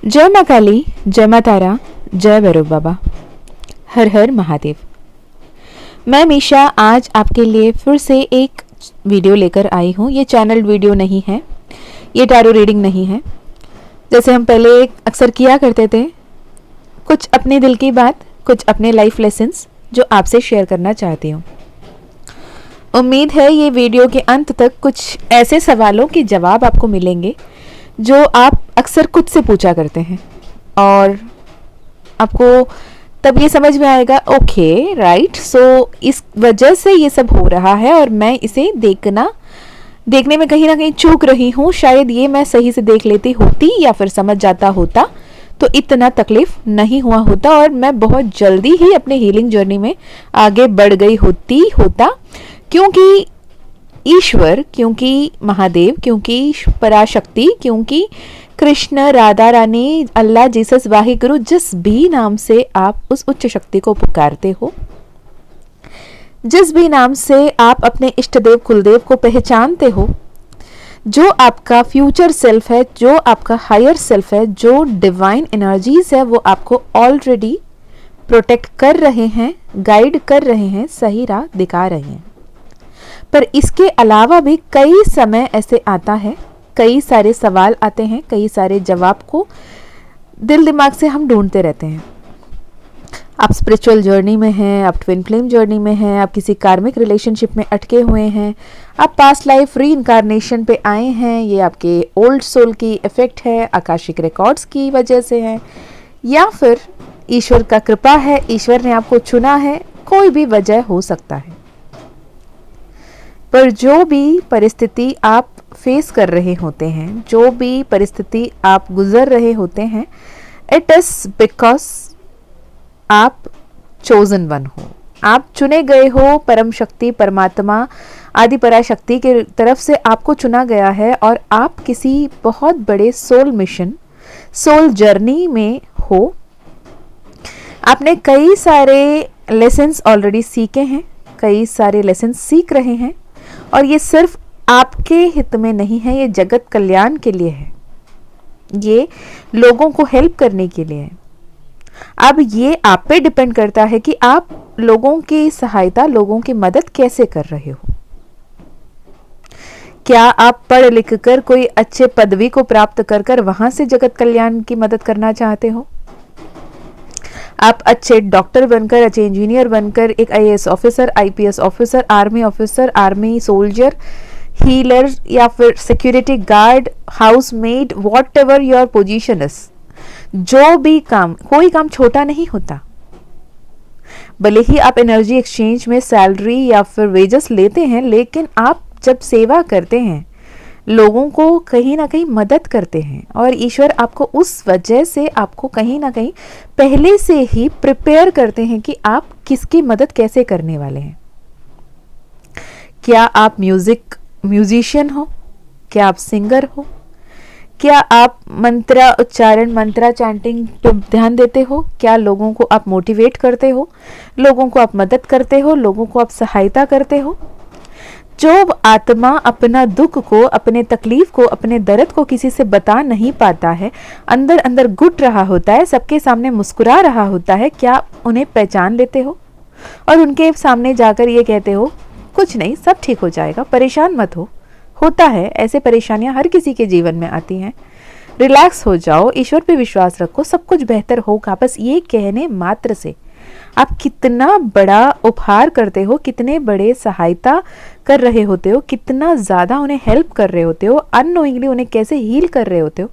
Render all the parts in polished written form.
जय माँ काली, जय माँ तारा, जय भैरव बाबा, हर हर महादेव। मैं मीशा आज आपके लिए फिर से एक वीडियो लेकर आई हूँ। ये चैनल वीडियो नहीं है, ये टैरो रीडिंग नहीं है। जैसे हम पहले अक्सर किया करते थे, कुछ अपने दिल की बात, कुछ अपने लाइफ लेसन्स जो आपसे शेयर करना चाहती हूँ। उम्मीद है ये वीडियो के अंत तक कुछ ऐसे सवालों के जवाब आपको मिलेंगे जो आप अक्सर खुद से पूछा करते हैं, और आपको तब ये समझ में आएगा, ओके राइट, सो इस वजह से ये सब हो रहा है और मैं इसे देखने में कहीं ना कहीं चूक रही हूँ। शायद ये मैं सही से देख लेती होती या फिर समझ जाता होता तो इतना तकलीफ नहीं हुआ होता और मैं बहुत जल्दी ही अपने हीलिंग जर्नी में आगे बढ़ गई होता, क्योंकि ईश्वर, क्योंकि महादेव, क्योंकि पराशक्ति, क्योंकि कृष्ण, राधा रानी, अल्लाह, जीसस, वाहिगुरु, जिस भी नाम से आप उस उच्च शक्ति को पुकारते हो, जिस भी नाम से आप अपने इष्ट देव कुलदेव को पहचानते हो, जो आपका फ्यूचर सेल्फ है, जो आपका हायर सेल्फ है, जो डिवाइन एनर्जीज है, वो आपको ऑलरेडी प्रोटेक्ट कर रहे हैं, गाइड कर रहे हैं, सही राह दिखा रहे हैं। पर इसके अलावा भी कई समय ऐसे आता है, कई सारे सवाल आते हैं, कई सारे जवाब को दिल दिमाग से हम ढूंढते रहते हैं। आप स्पिरिचुअल जर्नी में हैं, आप ट्विन फ्लेम जर्नी में हैं, आप किसी कार्मिक रिलेशनशिप में अटके हुए हैं, आप पास्ट लाइफ री इनकारनेशन पे आए हैं, ये आपके ओल्ड सोल की इफेक्ट है, आकाशिक रिकॉर्ड्स की वजह से है, या फिर ईश्वर का कृपा है, ईश्वर ने आपको चुना है, कोई भी वजह हो सकता है। पर जो भी परिस्थिति आप फेस कर रहे होते हैं, जो भी परिस्थिति आप गुजर रहे होते हैं, इट इज बिकॉज आप चोजन वन हो, आप चुने गए हो। परम शक्ति, परमात्मा, आदि पराशक्ति के तरफ से आपको चुना गया है और आप किसी बहुत बड़े सोल मिशन, सोल जर्नी में हो। आपने कई सारे लेसन्स ऑलरेडी सीखे हैं, कई सारे लेसन्स सीख रहे हैं, और ये सिर्फ आपके हित में नहीं है, ये जगत कल्याण के लिए है, ये लोगों को हेल्प करने के लिए है। अब ये आप पे डिपेंड करता है कि आप लोगों की सहायता, लोगों की मदद कैसे कर रहे हो। क्या आप पढ़ लिख कर कोई अच्छे पदवी को प्राप्त कर वहां से जगत कल्याण की मदद करना चाहते हो? आप अच्छे डॉक्टर बनकर, अच्छे इंजीनियर बनकर, एक IAS officer, IPS officer, army officer, army soldier, healer, या फिर security guard, house made, what ever your position is, जो भी काम, कोई काम छोटा नहीं होता। भले ही आप एनर्जी एक्सचेंज में सैलरी या फिर वेजेस लेते हैं, लेकिन आप जब सेवा करते हैं, लोगों को कहीं ना कहीं मदद करते हैं, और ईश्वर आपको उस वजह से आपको कहीं ना कहीं पहले से ही प्रिपेयर करते हैं कि आप किसकी मदद कैसे करने वाले हैं। क्या आप म्यूजिशियन हो? क्या आप सिंगर हो? क्या आप मंत्रा उच्चारण, मंत्रा चैंटिंग पे ध्यान देते हो? क्या लोगों को आप मोटिवेट करते हो? लोगों को आप मदद करते हो? लोगों को आप सहायता करते हो? जो आत्मा अपना दुख को, अपने तकलीफ को, अपने दर्द को किसी से बता नहीं पाता है, अंदर अंदर घुट रहा होता है, सबके सामने मुस्कुरा रहा होता है, क्या उन्हें पहचान लेते हो और उनके सामने जाकर ये कहते हो, कुछ नहीं, सब ठीक हो जाएगा, परेशान मत हो? होता है, ऐसे परेशानियां हर किसी के जीवन में आती हैं। रिलैक्स हो जाओ, ईश्वर पे विश्वास रखो, सब कुछ बेहतर होगा। बस ये कहने मात्र से आप कितना बड़ा उपहार करते हो, कितने बड़े सहायता कर रहे होते हो, कितना ज़्यादा उन्हें हेल्प कर रहे होते हो, अननोइंगली उन्हें कैसे हील कर रहे होते हो,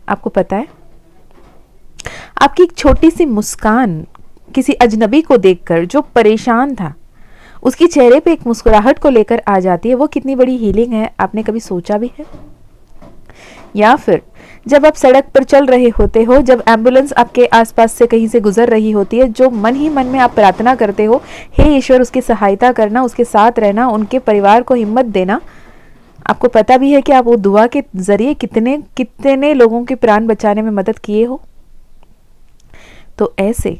आपको पता है? आपकी एक छोटी सी मुस्कान किसी अजनबी को देखकर जो परेशान था, उसकी चेहरे पे एक मुस्कुराहट को लेकर आ जाती है, वो कितनी बड़ी हीलिंग है, आपने कभी सोचा भी है? या फिर जब आप सड़क पर चल रहे होते हो, जब एम्बुलेंस आपके आसपास से कहीं से गुजर रही होती है, जो मन ही मन में आप प्रार्थना करते हो, हे ईश्वर उसकी सहायता करना, उसके साथ रहना, उनके परिवार को हिम्मत देना, आपको पता भी है कि आप वो दुआ के जरिए कितने कितने लोगों के प्राण बचाने में मदद किए हो। तो ऐसे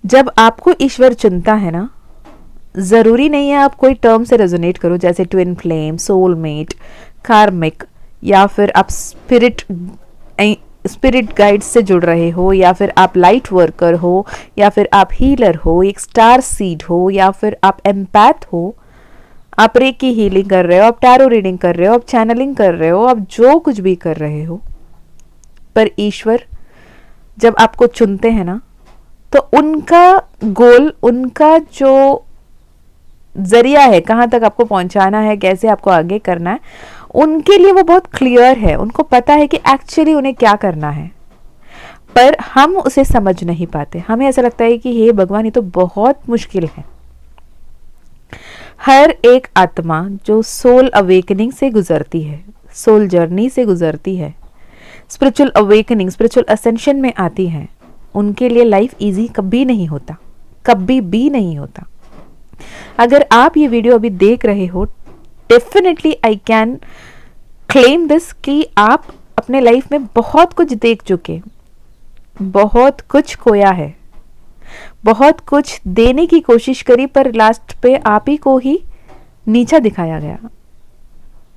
जब आपको ईश्वर चुनता है ना, ज़रूरी नहीं है आप कोई टर्म से रेजोनेट करो, जैसे ट्विन फ्लेम, सोलमेट, कार्मिक, या फिर आप स्पिरिट स्पिरिट गाइड से जुड़ रहे हो, या फिर आप लाइट वर्कर हो, या फिर आप हीलर हो, एक स्टार सीड हो, या फिर आप एम्पैथ हो, आप रेकी हीलिंग कर रहे हो, आप टैरो रीडिंग कर रहे हो, आप चैनलिंग कर रहे हो, आप जो कुछ भी कर रहे हो, पर ईश्वर जब आपको चुनते हैं ना, तो उनका गोल, उनका जो जरिया है, कहाँ तक आपको पहुंचाना है, कैसे आपको आगे करना है, उनके लिए वो बहुत क्लियर है। उनको पता है कि एक्चुअली उन्हें क्या करना है, पर हम उसे समझ नहीं पाते। हमें ऐसा लगता है कि हे भगवान, ये तो बहुत मुश्किल है। हर एक आत्मा जो सोल अवेकनिंग से गुजरती है, सोल जर्नी से गुजरती है, स्पिरिचुअल अवेकनिंग, स्पिरिचुअल असेंशन में आती है, उनके लिए लाइफ इजी कभी नहीं होता, कभी भी नहीं होता। अगर आप ये वीडियो अभी देख रहे हो, definitely I can claim this कि आप अपने लाइफ में बहुत कुछ देख चुके, बहुत कुछ खोया है, बहुत कुछ देने की कोशिश करी, पर लास्ट पे आप ही को ही नीचा दिखाया गया।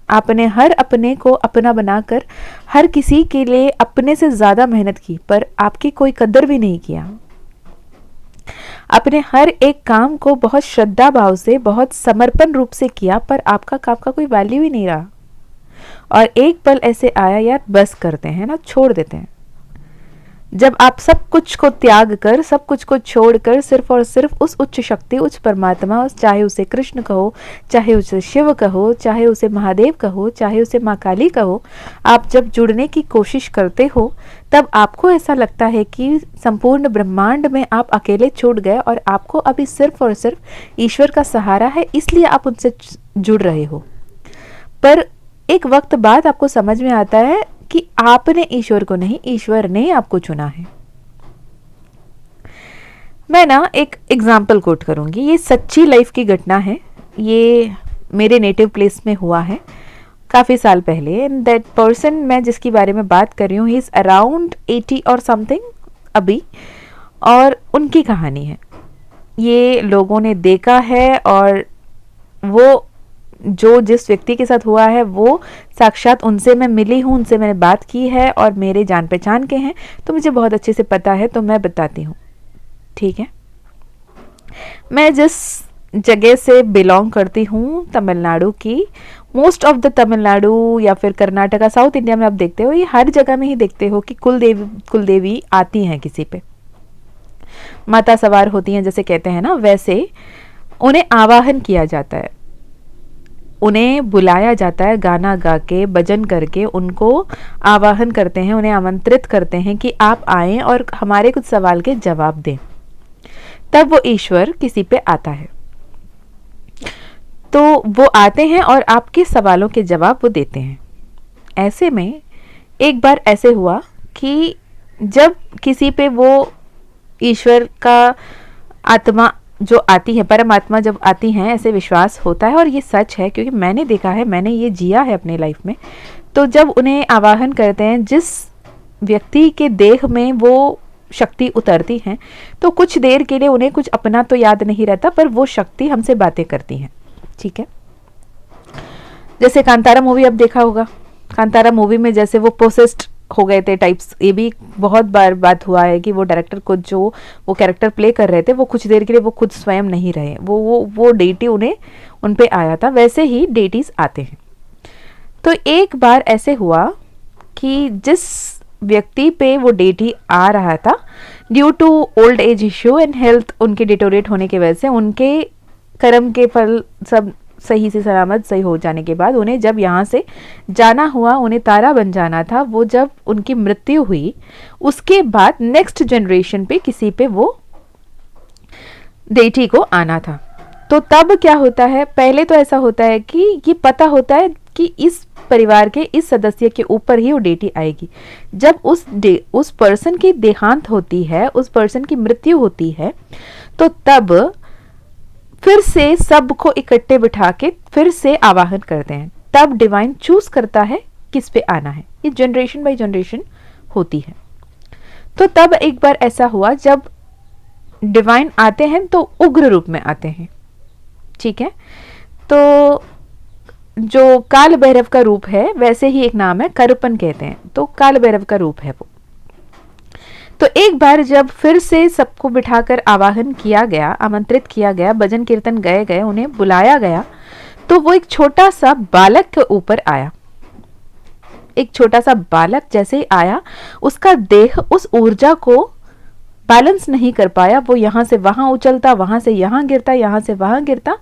आपने हर अपने को अपना बनाकर हर किसी के लिए अपने से ज्यादा मेहनत की, पर आपकी कोई कदर भी नहीं किया। आपने हर एक काम को बहुत श्रद्धा भाव से, बहुत समर्पण रूप से किया, पर आपका काम का कोई वैल्यू ही नहीं रहा। और एक पल ऐसे आया, यार बस करते हैं ना, छोड़ देते हैं। जब आप सब कुछ को त्याग कर, सब कुछ को छोड़कर सिर्फ और सिर्फ उस उच्च शक्ति, उच्च परमात्मा, चाहे उसे कृष्ण कहो, चाहे उसे शिव कहो, चाहे उसे महादेव कहो, चाहे उसे माँ काली कहो, आप जब जुड़ने की कोशिश करते हो, तब आपको ऐसा लगता है कि संपूर्ण ब्रह्मांड में आप अकेले छूट गए और आपको अभी सिर्फ और सिर्फ ईश्वर का सहारा है, इसलिए आप उनसे जुड़ रहे हो। पर एक वक्त बाद आपको समझ में आता है कि आपने ईश्वर को नहीं, ईश्वर ने आपको चुना है। मैं ना एक एग्जाम्पल कोट करूंगी, ये सच्ची लाइफ की घटना है, ये मेरे नेटिव प्लेस में हुआ है काफ़ी साल पहले। एंड दैट पर्सन, मैं जिसकी बारे में बात कर रही हूँ, ही इज़ अराउंड 80 और समथिंग अभी, और उनकी कहानी है, ये लोगों ने देखा है, और वो जो जिस व्यक्ति के साथ हुआ है वो साक्षात उनसे मैं मिली हूँ, उनसे मैंने बात की है, और मेरे जान पहचान के हैं, तो मुझे बहुत अच्छे से पता है, तो मैं बताती हूँ, ठीक है। मैं जिस जगह से बिलोंग करती हूँ, तमिलनाडु की, मोस्ट ऑफ द तमिलनाडु या फिर कर्नाटका, साउथ इंडिया में आप देखते हो, ये हर जगह में ही देखते हो कि कुलदेवी आती हैं किसी पे, माता सवार होती हैं जैसे कहते हैं ना, वैसे उन्हें आवाहन किया जाता है, उन्हें बुलाया जाता है, गाना गा के, भजन करके उनको आवाहन करते हैं, उन्हें आमंत्रित करते हैं कि आप आएं और हमारे कुछ सवाल के जवाब दें। तब वो ईश्वर किसी पे आता है, तो वो आते हैं और आपके सवालों के जवाब वो देते हैं। ऐसे में एक बार ऐसे हुआ कि जब किसी पे वो ईश्वर का आत्मा जो आती है, परमात्मा जब आती हैं, ऐसे विश्वास होता है, और ये सच है क्योंकि मैंने देखा है, मैंने ये जिया है अपने लाइफ में। तो जब उन्हें आवाहन करते हैं, जिस व्यक्ति के देह में वो शक्ति उतरती हैं, तो कुछ देर के लिए उन्हें कुछ अपना तो याद नहीं रहता, पर वो शक्ति हमसे बातें करती हैं, ठीक है। जैसे कांतारा मूवी आप देखा होगा, कांतारा मूवी में जैसे वो पोसेस्ड हो गए थे टाइप्स, ये भी बहुत बार बात हुआ है कि वो डायरेक्टर को जो वो कैरेक्टर प्ले कर रहे थे, वो कुछ देर के लिए वो खुद स्वयं नहीं रहे, वो डेटी उन्हें उन पे आया था, वैसे ही डेटीज आते हैं। तो एक बार ऐसे हुआ कि जिस व्यक्ति पे वो डेटी आ रहा था, due to old age issue and health उनके डिटोरेट होने की वजह से, उनके कर्म के फल सब सही से सलामत सही हो जाने के बाद उन्हें जब यहाँ से जाना हुआ, उन्हें तारा बन जाना था, वो जब उनकी मृत्यु हुई, उसके बाद नेक्स्ट जनरेशन पे किसी पे वो डेटी को आना था। तो तब क्या होता है, पहले तो ऐसा होता है कि ये पता होता है कि इस परिवार के इस सदस्य के ऊपर ही वो डेटी आएगी। जब उस पर्सन की देहांत होती है, उस पर्सन की मृत्यु होती है, तो तब फिर से सबको इकट्ठे बिठा के फिर से आवाहन करते हैं। तब डिवाइन चूज करता है किस पे आना है, ये जनरेशन बाय जनरेशन होती है। तो तब एक बार ऐसा हुआ, जब डिवाइन आते हैं तो उग्र रूप में आते हैं, ठीक है। तो जो काल भैरव का रूप है, वैसे ही एक नाम है, करुपन कहते हैं, तो काल भैरव का रूप है वो, तो एक बार जब फिर से सबको बिठाकर आवाहन किया गया, आमंत्रित किया गया, भजन कीर्तन गए गए, उन्हें बुलाया गया, तो वो एक छोटा सा बालक के ऊपर आया। एक छोटा सा बालक जैसे ही आया, उसका देह उस ऊर्जा को बैलेंस नहीं कर पाया। वो यहाँ से वहां उछलता, वहां से यहाँ गिरता, यहाँ से वहां गिरता।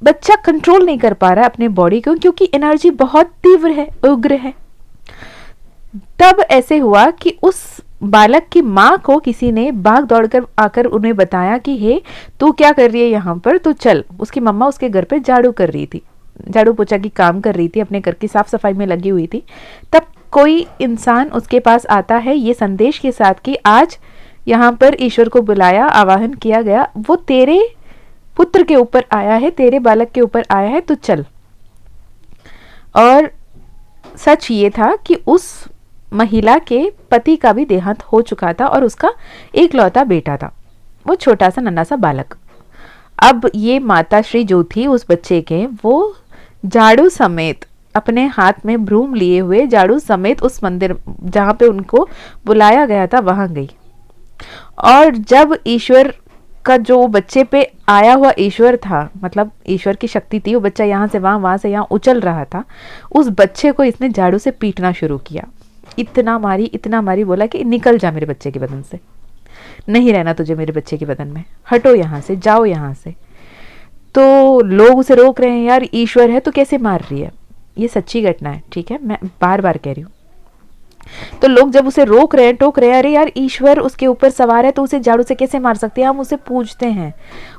बच्चा कंट्रोल नहीं कर पा रहा है अपने बॉडी को, क्योंकि एनर्जी बहुत तीव्र है, उग्र है। तब ऐसे हुआ कि उस बालक की माँ को किसी ने भाग दौड़कर आकर उन्हें बताया कि हे, तू क्या कर रही है यहाँ पर, तू चल। उसकी मम्मा उसके घर पे झाड़ू कर रही थी, झाड़ू पोछा की काम कर रही थी, अपने घर की साफ सफाई में लगी हुई थी। तब कोई इंसान उसके पास आता है ये संदेश के साथ कि आज यहाँ पर ईश्वर को बुलाया, आवाहन किया गया, वो तेरे पुत्र के ऊपर आया है, तेरे बालक के ऊपर आया है, तो चल। और सच ये था कि उस महिला के पति का भी देहांत हो चुका था और उसका एकलौता बेटा था, वो छोटा सा नन्हा सा बालक। अब ये माता श्री जो थी उस बच्चे के, वो झाड़ू समेत अपने हाथ में ब्रूम लिए हुए झाड़ू समेत उस मंदिर जहाँ पे उनको बुलाया गया था वहां गई। और जब ईश्वर का जो बच्चे पे आया हुआ ईश्वर था, मतलब ईश्वर की शक्ति थी, वो बच्चा यहाँ से वहां, वहां से यहाँ उछल रहा था, उस बच्चे को इसने झाड़ू से पीटना शुरू किया। इतना मारी, बोला कि निकल जा मेरे बच्चे के बदन से, नहीं रहना तुझे मेरे बच्चे के बदन में, हटो यहाँ से, जाओ यहाँ से। तो लोग उसे रोक रहे हैं, यार ईश्वर है तो कैसे मार रही है। ये सच्ची घटना है, ठीक है, मैं बार बार कह रही हूँ। तो लोग जब उसे रोक रहे हैं, टोक रहे हैं, अरे यार ईश्वर उसके ऊपर सवार है तो उसे झाड़ू से कैसे मार सकते हैं, हम उसे पूजते हैं,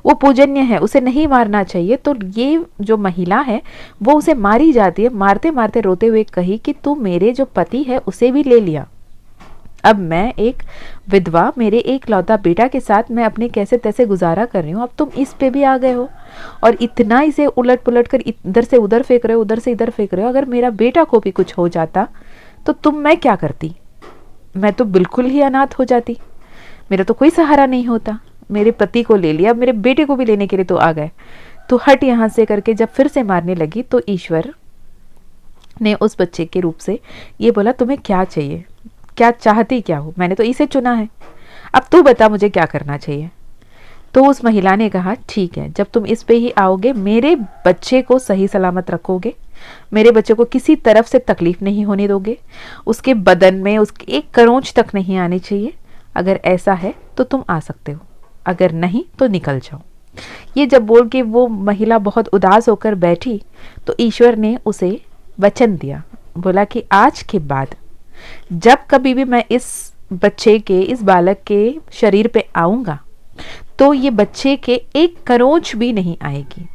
वो पूजनीय है, उसे नहीं मारना चाहिए। तो ये जो महिला है वो उसे मारी जाती है। मारते मारते रोते हुए कही कि तू मेरे जो पति है उसे भी ले लिया, अब मैं एक विधवा, मेरे एक लौता बेटा के साथ मैं अपने कैसे तैसे गुजारा कर रही हूँ, अब तुम इस पे भी आ गए हो और इतना इसे उलट पुलट कर इधर से उधर फेंक रहे हो, उधर से इधर फेंक रहे हो। अगर मेरा बेटा को भी कुछ हो जाता तो मैं क्या करती, मैं तो बिल्कुल ही अनाथ हो जाती, मेरा तो कोई सहारा नहीं होता। मेरे पति को ले लिया, अब मेरे बेटे को भी लेने के लिए तो आ गए, तो हट यहाँ से करके जब फिर से मारने लगी तो ईश्वर ने उस बच्चे के रूप से ये बोला, तुम्हें क्या चाहिए, क्या चाहती क्या हो, मैंने तो इसे चुना है, अब तू बता मुझे क्या करना चाहिए। तो उस महिला ने कहा, ठीक है, जब तुम इस पे ही आओगे, मेरे बच्चे को सही सलामत रखोगे, मेरे बच्चे को किसी तरफ से तकलीफ नहीं होने दोगे, उसके बदन में उसकी एक करोंच तक नहीं आनी चाहिए, अगर ऐसा है तो तुम आ सकते हो, अगर नहीं तो निकल जाओ। ये जब बोल के वो महिला बहुत उदास होकर बैठी तो ईश्वर ने उसे वचन दिया, बोला कि आज के बाद जब कभी भी मैं इस बच्चे के, इस बालक के शरीर पे आऊंगा तो ये बच्चे के एक करोंच भी नहीं आएगी,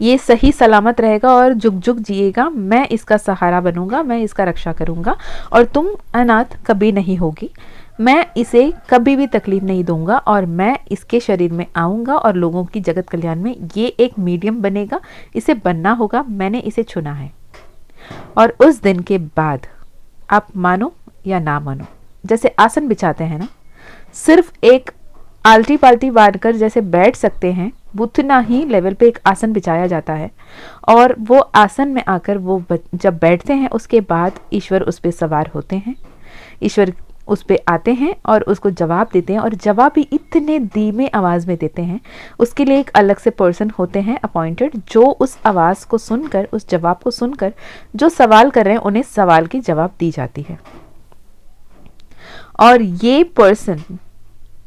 ये सही सलामत रहेगा और जुग जुग जिएगा, मैं इसका सहारा बनूंगा, मैं इसका रक्षा करूंगा और तुम अनाथ कभी नहीं होगी, मैं इसे कभी भी तकलीफ नहीं दूंगा और मैं इसके शरीर में आऊंगा और लोगों की जगत कल्याण में ये एक मीडियम बनेगा, इसे बनना होगा, मैंने इसे चुना है। और उस दिन के बाद आप मानो या ना मानो, जैसे आसन बिछाते हैं ना, सिर्फ एक आल्टी पाल्टी बांधकर जैसे बैठ सकते हैं, उतना ही लेवल पे एक आसन बिछाया जाता है और वो आसन में आकर वो जब बैठते हैं उसके बाद ईश्वर उस पर सवार होते हैं, ईश्वर उस पे आते हैं और उसको जवाब देते हैं और जवाब भी इतने धीमे आवाज़ में देते हैं। उसके लिए एक अलग से पर्सन होते हैं अपॉइंटेड, जो उस आवाज़ को सुनकर, उस जवाब को सुनकर जो सवाल कर रहे हैं उन्हें सवाल की जवाब दी जाती है। और ये पर्सन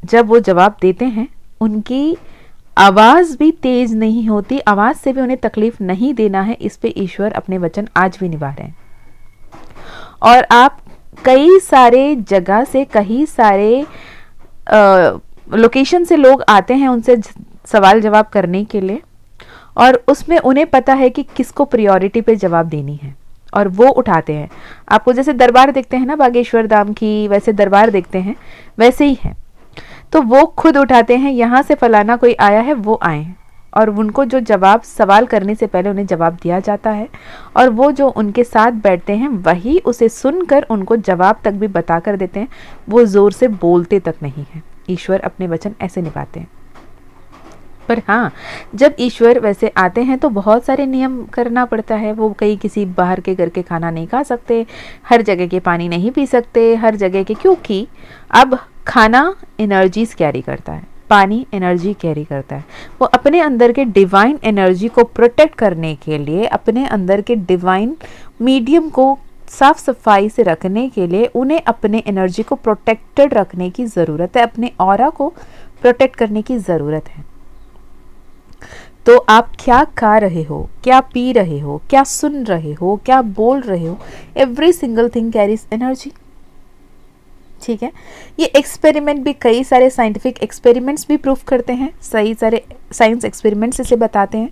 जब वो जवाब देते हैं उनकी आवाज़ भी तेज नहीं होती, आवाज़ से भी उन्हें तकलीफ नहीं देना है, इस पे ईश्वर अपने वचन आज भी निभा रहे हैं। और आप कई सारे जगह से, कई सारे लोकेशन से लोग आते हैं उनसे सवाल जवाब करने के लिए और उसमें उन्हें पता है कि किसको प्रायोरिटी पे जवाब देनी है और वो उठाते हैं। आपको जैसे दरबार देखते हैं ना बागेश्वर धाम की, वैसे दरबार देखते हैं, वैसे ही है। तो वो खुद उठाते हैं, यहाँ से फलाना कोई आया है, वो आए और उनको जो जवाब, सवाल करने से पहले उन्हें जवाब दिया जाता है और वो जो उनके साथ बैठते हैं वही उसे सुनकर उनको जवाब तक भी बता कर देते हैं, वो ज़ोर से बोलते तक नहीं है। ईश्वर अपने वचन ऐसे निभाते हैं। पर हाँ, जब ईश्वर वैसे आते हैं तो बहुत सारे नियम करना पड़ता है। वो कहीं किसी बाहर के घर के खाना नहीं खा सकते, हर जगह के पानी नहीं पी सकते, हर जगह के, क्योंकि अब खाना एनर्जीज कैरी करता है, पानी एनर्जी कैरी करता है। वो अपने अंदर के डिवाइन एनर्जी को प्रोटेक्ट करने के लिए, अपने अंदर के डिवाइन मीडियम को साफ सफाई से रखने के लिए उन्हें अपने एनर्जी को प्रोटेक्टेड रखने की ज़रूरत है, अपने ऑरा को प्रोटेक्ट करने की ज़रूरत है। तो आप क्या खा रहे हो, क्या पी रहे हो, क्या सुन रहे हो, क्या बोल रहे हो, every single thing carries energy. ठीक है, ये एक्सपेरिमेंट भी, कई सारे साइंटिफिक एक्सपेरिमेंट्स भी प्रूफ करते हैं, सही सारे साइंस एक्सपेरिमेंट्स इसे बताते हैं।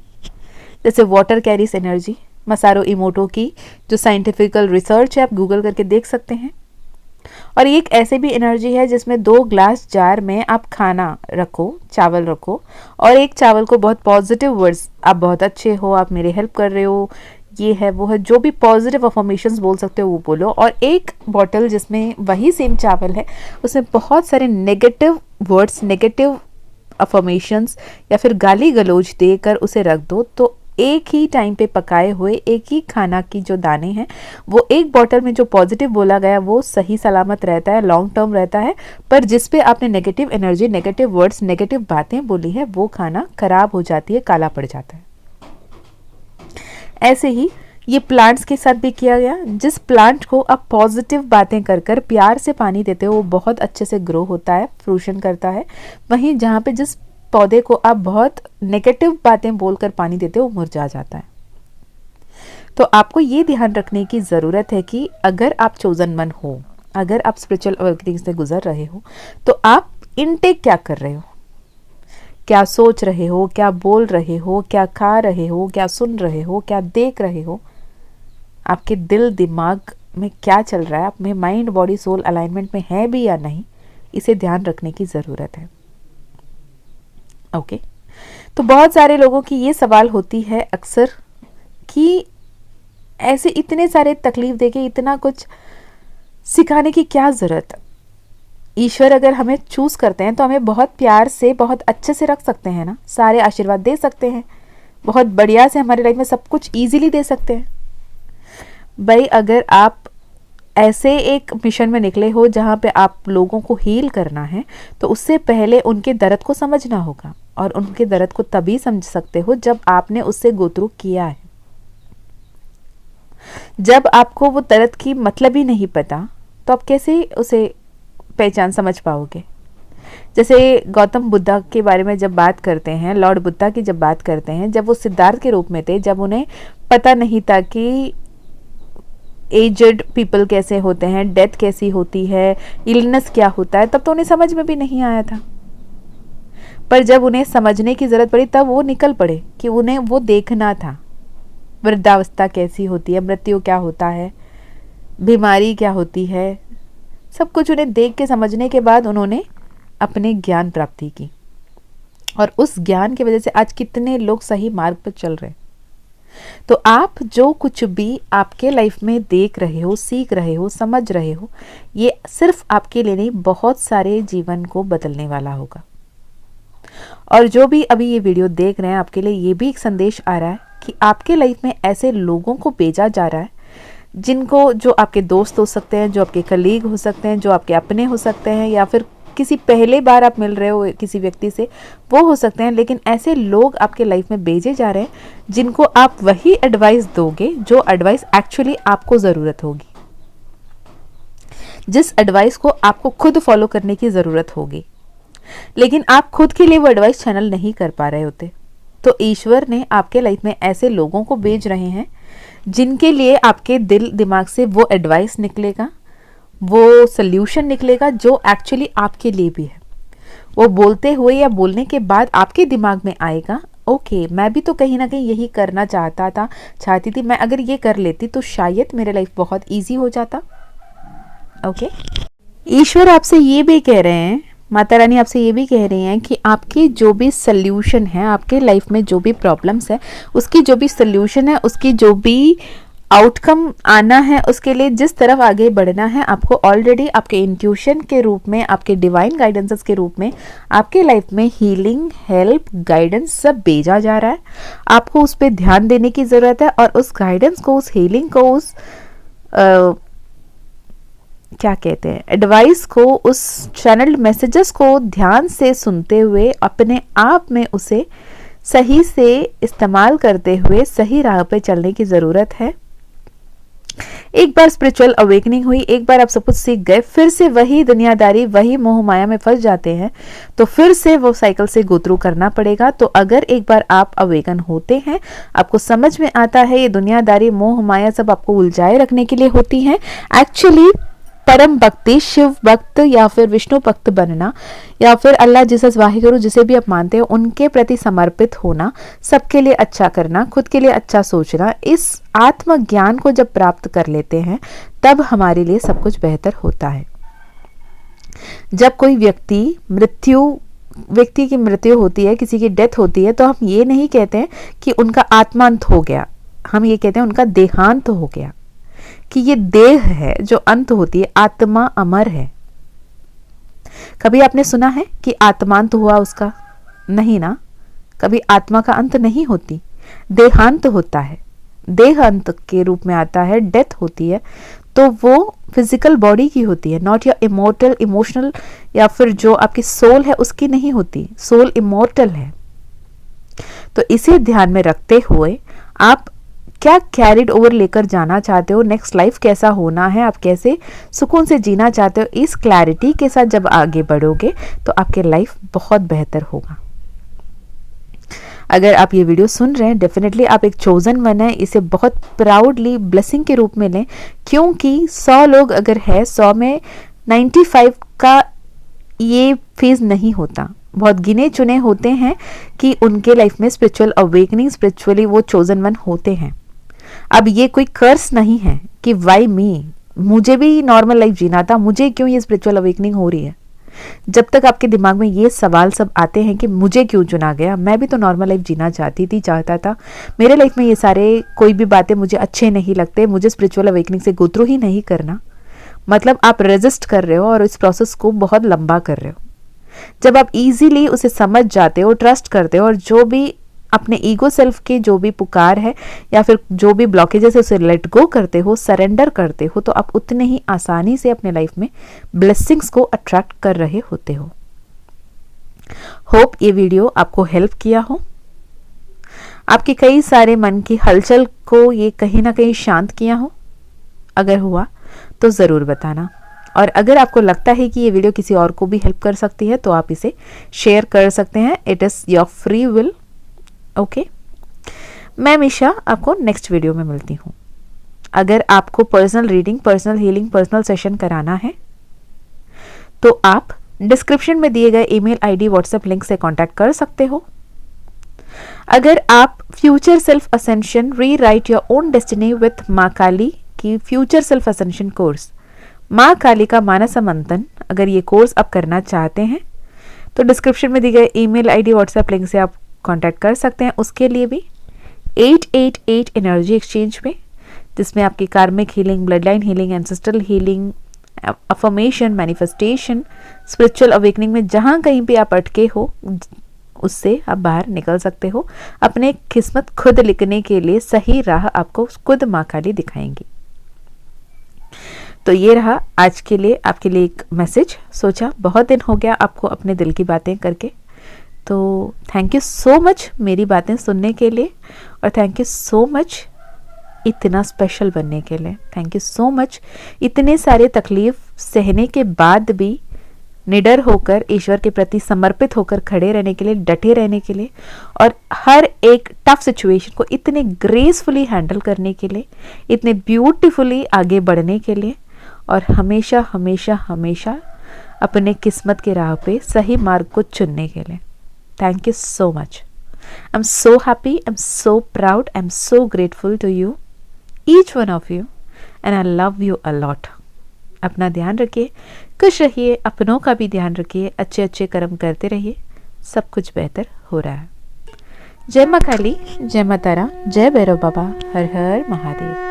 जैसे वाटर कैरीज एनर्जी, मसारो इमोटो की जो साइंटिफिकल रिसर्च है, आप गूगल करके देख सकते हैं। और एक ऐसे भी एनर्जी है जिसमें 2 ग्लास जार में आप खाना रखो, चावल रखो, और एक चावल को बहुत पॉजिटिव वर्ड्स, आप बहुत अच्छे हो, आप मेरे हेल्प कर रहे हो, ये है वो है, जो भी पॉजिटिव अफर्मेशंस बोल सकते हो वो बोलो। और एक बॉटल जिसमें वही सेम चावल है, उसमें बहुत सारे नेगेटिव वर्ड्स, नेगेटिव अफर्मेशंस या फिर गाली गलौज देकर उसे रख दो। तो एक ही टाइम पे पकाए हुए एक ही खाना की जो दाने हैं, वो एक बॉटल में जो पॉजिटिव बोला गया वो सही सलामत रहता है, लॉन्ग टर्म रहता है। पर जिस पे आपने negative energy, negative words, negative बातें बोली है, वो खाना खराब हो जाती है, काला पड़ जाता है। ऐसे ही ये प्लांट्स के साथ भी किया गया। जिस प्लांट को आप पॉजिटिव बातें कर कर प्यार से पानी देते हो, वो बहुत अच्छे से ग्रो होता है, फ्रूशन करता है। वहीं जहाँ पे जिस पौधे को आप बहुत नेगेटिव बातें बोलकर पानी देते हो, वो मुरझा जाता है। तो आपको ये ध्यान रखने की ज़रूरत है कि अगर आप चोजन वन हो, अगर आप स्पिरिचुअल अवेकनिंग से गुजर रहे हो, तो आप इनटेक क्या कर रहे हो, क्या सोच रहे हो, क्या बोल रहे हो, क्या खा रहे हो, क्या सुन रहे हो, क्या देख रहे हो, आपके दिल दिमाग में क्या चल रहा है, आप में माइंड बॉडी सोल अलाइनमेंट में है भी या नहीं, इसे ध्यान रखने की ज़रूरत है। ओके, तो बहुत सारे लोगों की ये सवाल होती है अक्सर कि ऐसे इतने सारे तकलीफ देके इतना कुछ सिखाने की क्या ज़रूरत। ईश्वर अगर हमें चूज़ करते हैं तो हमें बहुत प्यार से, बहुत अच्छे से रख सकते हैं ना, सारे आशीर्वाद दे सकते हैं, बहुत बढ़िया से हमारे लाइफ में सब कुछ ईजिली दे सकते हैं। भाई अगर आप ऐसे एक मिशन में निकले हो जहाँ पे आप लोगों को हील करना है, तो उससे पहले उनके दर्द को समझना होगा, और उनके दर्द को तभी समझ सकते हो जब आपने उससे गो थ्रू किया है। जब आपको वो दर्द की मतलब ही नहीं पता, तो आप कैसे उसे पहचान समझ पाओगे। जैसे गौतम बुद्धा के बारे में जब बात करते हैं, लॉर्ड बुद्धा की जब बात करते हैं, जब वो सिद्धार्थ के रूप में थे, जब उन्हें पता नहीं था कि एजड पीपल कैसे होते हैं, डेथ कैसी होती है, इलनेस क्या होता है, तब तो उन्हें समझ में भी नहीं आया था। पर जब उन्हें समझने की ज़रूरत पड़ी, तब वो निकल पड़े कि उन्हें वो देखना था, वृद्धावस्था कैसी होती है, मृत्यु क्या होता है, बीमारी क्या होती है, सब कुछ उन्हें देख के समझने के बाद उन्होंने अपने ज्ञान प्राप्ति की। और उस ज्ञान की वजह से आज कितने लोग सही मार्ग पर चल रहे हैं। तो आप जो कुछ भी आपके लाइफ में देख रहे हो, सीख रहे हो, समझ रहे हो, ये सिर्फ आपके लिए नहीं, बहुत सारे जीवन को बदलने वाला होगा। और जो भी अभी ये वीडियो देख रहे हैं, आपके लिए ये भी एक संदेश आ रहा है कि आपके लाइफ में ऐसे लोगों को भेजा जा रहा है जिनको, जो आपके दोस्त हो सकते हैं, जो आपके कलीग हो सकते हैं, जो आपके अपने हो सकते हैं, या फिर किसी पहले बार आप मिल रहे हो किसी व्यक्ति से, वो हो सकते हैं। लेकिन ऐसे लोग आपके लाइफ में भेजे जा रहे हैं जिनको आप वही एडवाइस दोगे जो एडवाइस एक्चुअली आपको ज़रूरत होगी, जिस एडवाइस को आपको खुद फॉलो करने की ज़रूरत होगी, लेकिन आप खुद के लिए वो एडवाइस चैनल नहीं कर पा रहे होते। तो ईश्वर ने आपके लाइफ में ऐसे लोगों को भेज रहे हैं जिनके लिए आपके दिल दिमाग से वो एडवाइस निकलेगा, वो सल्यूशन निकलेगा जो एक्चुअली आपके लिए भी है। वो बोलते हुए या बोलने के बाद आपके दिमाग में आएगा, ओके मैं भी तो कहीं ना कहीं यही करना चाहती थी, मैं अगर ये कर लेती तो शायद मेरे लाइफ बहुत ईजी हो जाता। ओके, ईश्वर आपसे ये भी कह रहे हैं, माता रानी आपसे ये भी कह रही हैं कि आपके जो भी सल्यूशन है, आपके लाइफ में जो भी प्रॉब्लम्स है, उसकी जो भी सल्यूशन है, उसकी जो भी आउटकम आना है, उसके लिए जिस तरफ आगे बढ़ना है, आपको ऑलरेडी आपके इंट्यूशन के रूप में, आपके डिवाइन गाइडेंसेस के रूप में आपके लाइफ में हीलिंग, हेल्प, गाइडेंस सब भेजा जा रहा है। आपको उस पर ध्यान देने की ज़रूरत है और उस गाइडेंस को, उस हीलिंग को, उस क्या कहते हैं, एडवाइस को, उस चैनल्ड मैसेजेस को ध्यान से सुनते हुए अपने आप में उसे सही से इस्तेमाल करते हुए सही राह पे चलने की ज़रूरत है। एक बार स्पिरिचुअल अवेकनिंग हुई, एक बार आप सब कुछ सीख गए, फिर से वही दुनियादारी, वही मोह माया में फंस जाते हैं, तो फिर से वो साइकिल से गो थ्रू करना पड़ेगा। तो अगर एक बार आप अवेकन होते हैं, आपको समझ में आता है ये दुनियादारी, मोह माया सब आपको उलझाए रखने के लिए होती है, एक्चुअली परम भक्ति, शिव भक्त या फिर विष्णु भक्त बनना या फिर अल्लाह, जीसस, वाहिगुरु, जिसे भी आप मानते हो, उनके प्रति समर्पित होना, सबके लिए अच्छा करना, खुद के लिए अच्छा सोचना, इस आत्मज्ञान को जब प्राप्त कर लेते हैं तब हमारे लिए सब कुछ बेहतर होता है। जब कोई व्यक्ति की मृत्यु होती है, किसी की डेथ होती है, तो हम ये नहीं कहते हैं कि उनका आत्मांत हो गया, हम ये कहते हैं उनका देहांत हो गया, कि ये देह है जो अंत होती है, आत्मा अमर है। कभी आपने सुना है कि आत्मांत हुआ उसका? नहीं ना, कभी आत्मा का अंत नहीं होती, देहांत होता है, देह अंत के रूप में आता है, डेथ होती है, तो वो फिजिकल बॉडी की होती है, नॉट योर इमोर्टल, इमोशनल या फिर जो आपकी सोल है उसकी नहीं होती, सोल इमोर्टल है। तो इसे ध्यान में रखते हुए आप क्या कैरिड ओवर लेकर जाना चाहते हो, नेक्स्ट लाइफ कैसा होना है, आप कैसे सुकून से जीना चाहते हो, इस क्लैरिटी के साथ जब आगे बढ़ोगे तो आपके लाइफ बहुत बेहतर होगा। अगर आप ये वीडियो सुन रहे हैं, डेफिनेटली आप एक चोजन वन है, इसे बहुत प्राउडली ब्लेसिंग के रूप में लें, क्योंकि 100 लोग अगर है, 100 में 95 का ये फेज नहीं होता, बहुत गिने चुने होते हैं कि उनके लाइफ में स्पिरिचुअल अवेकनिंग, स्पिरिचुअली वो चोजन वन होते हैं। अब ये कोई कर्स नहीं है कि वाई मी, मुझे भी नॉर्मल लाइफ जीना था, मुझे क्यों ये स्पिरिचुअल अवेकनिंग हो रही है। जब तक आपके दिमाग में ये सवाल सब आते हैं कि मुझे क्यों चुना गया, मैं भी तो नॉर्मल लाइफ जीना चाहता था, मेरे लाइफ में ये सारे कोई भी बातें मुझे अच्छे नहीं लगते, मुझे स्पिरिचुअल अवेकनिंग से गो थ्रू ही नहीं करना, मतलब आप रेजिस्ट कर रहे हो और इस प्रोसेस को बहुत लंबा कर रहे हो। जब आप इजीली उसे समझ जाते हो, ट्रस्ट करते हो और जो भी अपने ईगो सेल्फ के जो भी पुकार है या फिर जो भी ब्लॉकेजेस है उसे लेट गो करते हो, सरेंडर करते हो, तो आप उतने ही आसानी से अपने लाइफ में ब्लेसिंग्स को अट्रैक्ट कर रहे होते हो। होप ये वीडियो आपको हेल्प किया हो, आपके कई सारे मन की हलचल को ये कहीं ना कहीं शांत किया हो। अगर हुआ तो ज़रूर बताना, और अगर आपको लगता है कि ये वीडियो किसी और को भी हेल्प कर सकती है तो आप इसे शेयर कर सकते हैं, it is your free will. Okay, मैं मिशा आपको नेक्स्ट वीडियो में मिलती हूँ। अगर आपको personal reading, personal healing, personal session कराना है तो आप डिस्क्रिप्शन में दिए गए ईमेल आईडी, व्हाट्सएप लिंक से कांटेक्ट कर सकते हो। अगर आप future self ascension, rewrite your own destiny with माँ काली की फ्यूचर सेल्फ असेंशन कोर्स, माँ काली का मानस मंथन, अगर ये कोर्स आप करना चाहते हैं तो डिस्क्रिप्शन में दिए गए ईमेल आईडी, व्हाट्सएप लिंक से आप कांटेक्ट कर सकते हैं। उसके लिए भी 888 एनर्जी एक्सचेंज में, जिसमें आपकी कार्मिक healing, blood line healing, ancestral healing, affirmation, manifestation, spiritual awakening में जहां कहीं पे आप अटके हो उससे आप बाहर निकल सकते हो। अपने किस्मत खुद लिखने के लिए सही राह आपको खुद माँ काली दिखाएंगी। तो ये रहा आज के लिए आपके लिए एक मैसेज। सोचा बहुत दिन हो गया आपको अपने दिल की बातें करके, तो थैंक यू सो मच मेरी बातें सुनने के लिए, और थैंक यू सो मच इतना स्पेशल बनने के लिए। थैंक यू सो मच इतने सारे तकलीफ सहने के बाद भी निडर होकर, ईश्वर के प्रति समर्पित होकर खड़े रहने के लिए, डटे रहने के लिए, और हर एक टफ सिचुएशन को इतने ग्रेसफुली हैंडल करने के लिए, इतने ब्यूटीफुली आगे बढ़ने के लिए, और हमेशा हमेशा हमेशा अपने किस्मत के राह पे सही मार्ग को चुनने के लिए। Thank you so much. I'm so happy, I'm so proud, I'm so grateful to you, each one of you, and I love you a lot. अपना ध्यान रखिए, खुश रहिए, अपनों का भी ध्यान रखिए, अच्छे अच्छे कर्म करते रहिए, सब कुछ बेहतर हो रहा है। जय माँ काली, जय माँ तारा, जय भैरव बाबा, हर हर महादेव।